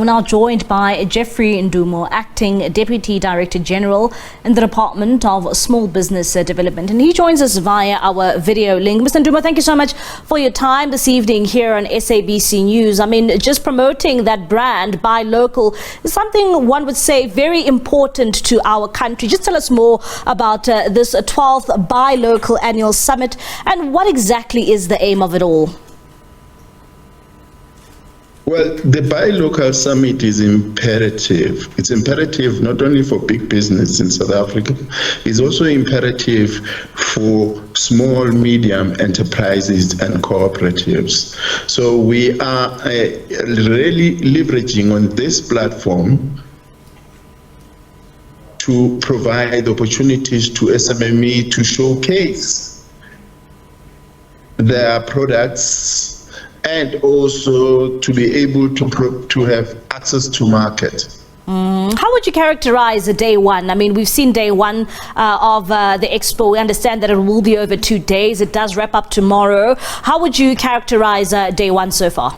now joined by Jeffrey Ndumo, Acting Deputy Director General in the Department of Small Business Development. And he joins us via our video link. Mr. Ndumo, thank you so much for your time this evening here on SABC News. I mean, just promoting that brand, buy local, is something one would say very important to our country. Just tell us more about this 12th Buy Local Annual Summit and what exactly is the aim of it all? Well, the Buy Local Summit is imperative. It's imperative not only for big business in South Africa, it's also imperative for small, medium enterprises and cooperatives. So we are really leveraging on this platform to provide opportunities to SMME to showcase their products and also to be able to have access to market. How would you characterize day one? I mean, we've seen day one of the Expo. We understand that it will be over 2 days. It does wrap up tomorrow. How would you characterize day one so far?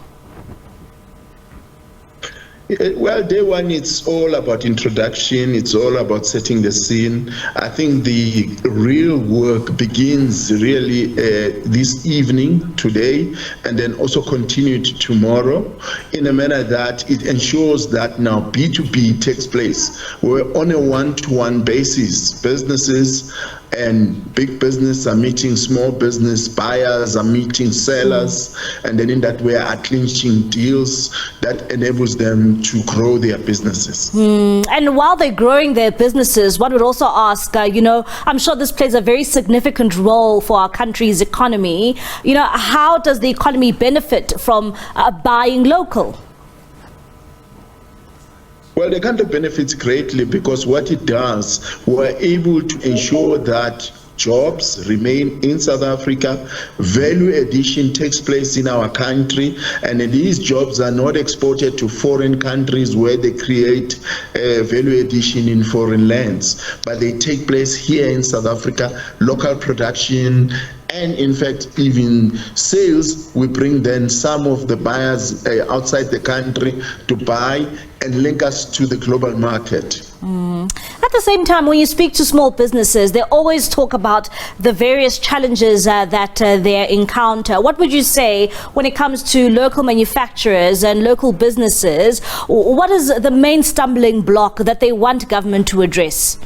Well, day one, it's all about introduction. It's all about setting the scene. I think the real work begins really this evening, today, and then also continued tomorrow in a manner that it ensures that now B2B takes place. We're on a one-to-one basis. Businesses and big business are meeting small business, buyers are meeting sellers, and then in that way are clinching deals that enables them to grow their businesses. And while they're growing their businesses, one would also ask, I'm sure this plays a very significant role for our country's economy. How does the economy benefit from buying local? Well, the country benefits greatly because what it does, we're able to ensure that jobs remain in South Africa, value addition takes place in our country, and these jobs are not exported to foreign countries where they create value addition in foreign lands, but they take place here in South Africa, local production, and in fact even sales. We bring then some of the buyers outside the country to buy and link us to the global market. At the same time, when you speak to small businesses, they always talk about the various challenges that they encounter. What would you say when it comes to local manufacturers and local businesses? What is the main stumbling block that they want government to address?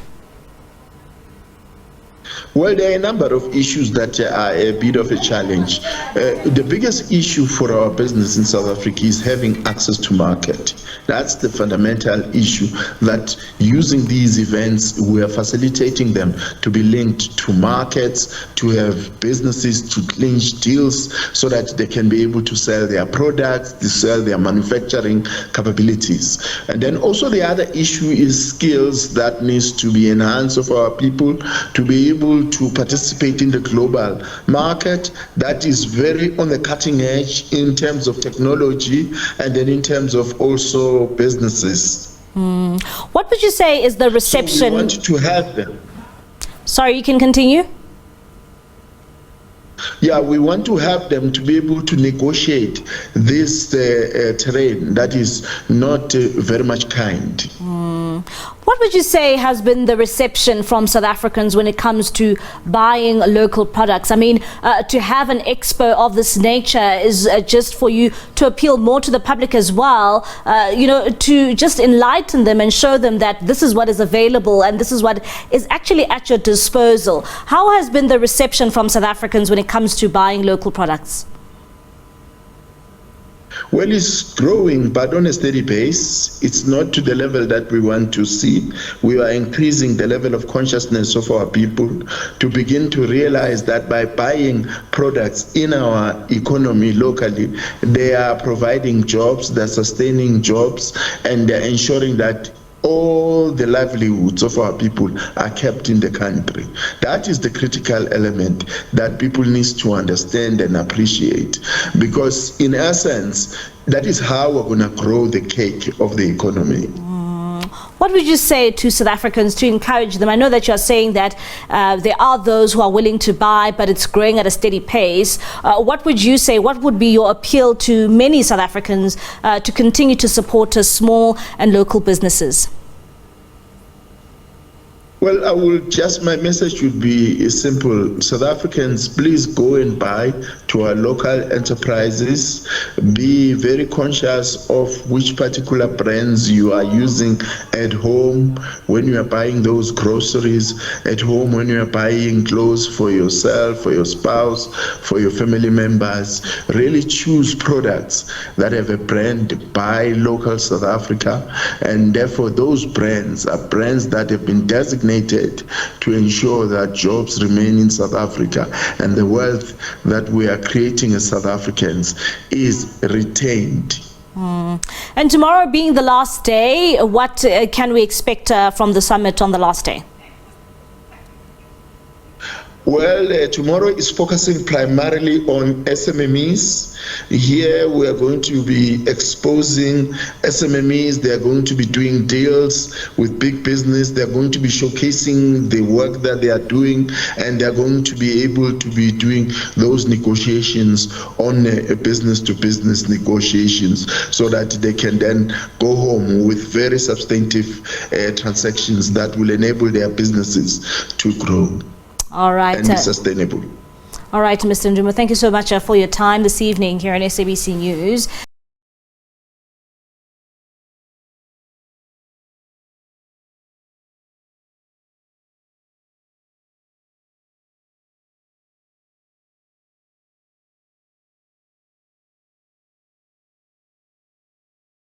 Well, there are a number of issues that are a bit of a challenge. The biggest issue for our business in South Africa is having access to market. That's the fundamental issue, that using these events, we are facilitating them to be linked to markets, to have businesses to clinch deals so that they can be able to sell their products, to sell their manufacturing capabilities. And then also the other issue is skills that needs to be enhanced for our people to be able to participate in the global market that is very on the cutting edge in terms of technology and then in terms of also businesses. What would you say is the reception? So we want to have them. Sorry, you can continue. Yeah, we want to help them to be able to negotiate this terrain that is not very much kind. What would you say has been the reception from South Africans when it comes to buying local products? I mean, to have an expo of this nature is just for you to appeal more to the public as well, to just enlighten them and show them that this is what is available and this is what is actually at your disposal. How has been the reception from South Africans when it comes to buying local products? Well, it's growing, but on a steady pace. It's not to the level that we want to see. We are increasing the level of consciousness of our people to begin to realize that by buying products in our economy locally, they are providing jobs, they're sustaining jobs, and they're ensuring that all the livelihoods of our people are kept in the country. That is the critical element that people need to understand and appreciate, because in essence, that is how we're going to grow the cake of the economy. What would you say to South Africans to encourage them? I know that you're saying that there are those who are willing to buy, but it's growing at a steady pace. What would you say? What would be your appeal to many South Africans to continue to support small and local businesses? Well, my message would be simple. South Africans, please go and buy to our local enterprises. Be very conscious of which particular brands you are using at home when you are buying those groceries, at home when you are buying clothes for yourself, for your spouse, for your family members. Really choose products that have a brand, buy local South Africa, and therefore those brands are brands that have been designated to ensure that jobs remain in South Africa and the wealth that we are creating as South Africans is retained. And tomorrow being the last day, what can we expect from the summit on the last day? Well, tomorrow is focusing primarily on SMMEs. Here we are going to be exposing SMMEs. They are going to be doing deals with big business. They are going to be showcasing the work that they are doing, and they are going to be able to be doing those negotiations on business-to-business negotiations, so that they can then go home with very substantive transactions that will enable their businesses to grow. All right. And be sustainable. All right, Mr. Ndumo, thank you so much for your time this evening here on SABC News.